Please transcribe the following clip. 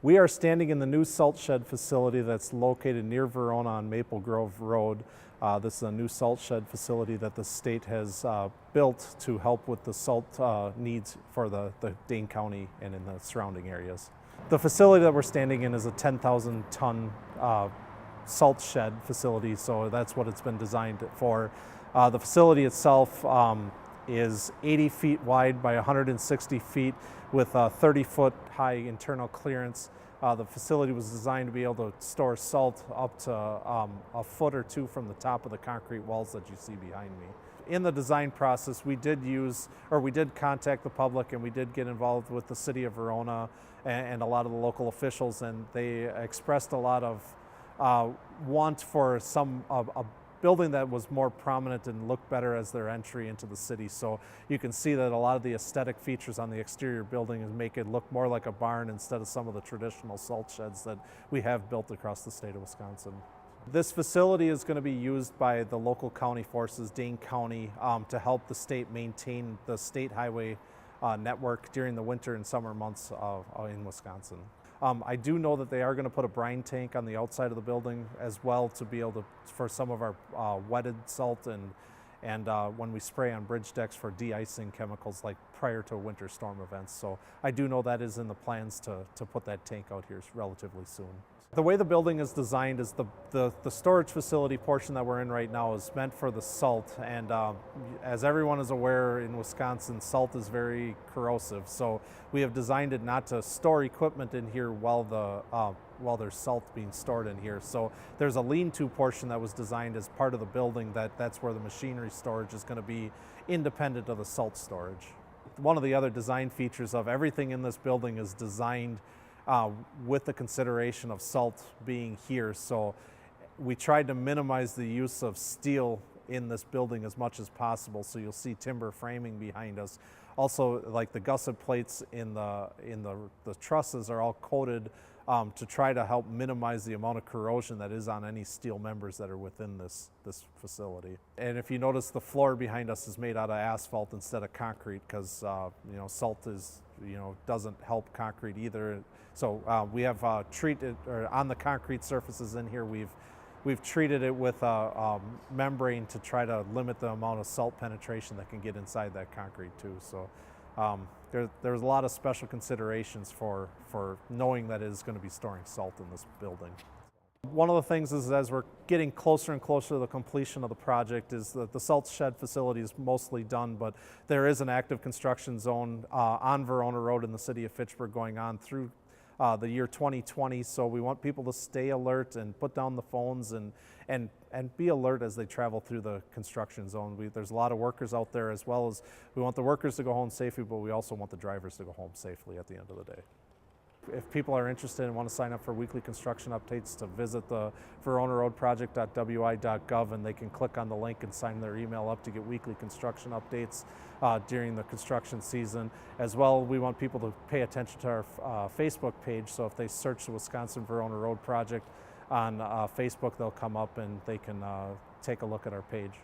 We are standing in the new salt shed facility that's located near Verona on Maple Grove Road. This is a new salt shed facility that the state has built to help with the salt needs for the Dane County and in the surrounding areas. The facility that we're standing in is a 10,000 ton salt shed facility, so that's what it's been designed for. The facility itself is 80 feet wide by 160 feet with a 30-foot high internal clearance. The facility was designed to be able to store salt up to a foot or two from the top of the concrete walls that you see behind me. In the design process, we did contact the public, and we did get involved with the City of Verona and a lot of the local officials, and they expressed a lot of want for a building that was more prominent and looked better as their entry into the city. So you can see that a lot of the aesthetic features on the exterior building make it look more like a barn instead of some of the traditional salt sheds that we have built across the state of Wisconsin. This facility is going to be used by the local county forces, Dane County, to help the state maintain the state highway network during the winter and summer months in Wisconsin. I do know that they are going to put a brine tank on the outside of the building as well to be able to, for some of our wetted salt and when we spray on bridge decks for de-icing chemicals like prior to winter storm events. So I do know that is in the plans to put that tank out here relatively soon. The way the building is designed is the storage facility portion that we're in right now is meant for the salt, and as everyone is aware in Wisconsin, salt is very corrosive, so we have designed it not to store equipment in here while there's salt being stored in here. So there's a lean-to portion that was designed as part of the building that's where the machinery storage is going to be independent of the salt storage. One of the other design features of everything in this building is designed with the consideration of salt being here. So we tried to minimize the use of steel in this building as much as possible. So you'll see timber framing behind us. Also, like the gusset plates in the trusses are all coated to try to help minimize the amount of corrosion that is on any steel members that are within this facility. And if you notice, the floor behind us is made out of asphalt instead of concrete because salt doesn't help concrete either. So we have treated, or on the concrete surfaces in here, we've treated it with a membrane to try to limit the amount of salt penetration that can get inside that concrete too. So there's a lot of special considerations for knowing that it is going to be storing salt in this building. One of the things is, as we're getting closer and closer to the completion of the project, is that the salt shed facility is mostly done, but there is an active construction zone on Verona Road in the City of Fitchburg going on through the year 2020, so we want people to stay alert and put down the phones and be alert as they travel through the construction zone. There's a lot of workers out there, as well as we want the workers to go home safely, but we also want the drivers to go home safely at the end of the day. If people are interested and want to sign up for weekly construction updates, to visit the veronaroadproject.wi.gov, and they can click on the link and sign their email up to get weekly construction updates during the construction season. As well, we want people to pay attention to our Facebook page, so if they search the Wisconsin Verona Road Project on Facebook, they'll come up and they can take a look at our page.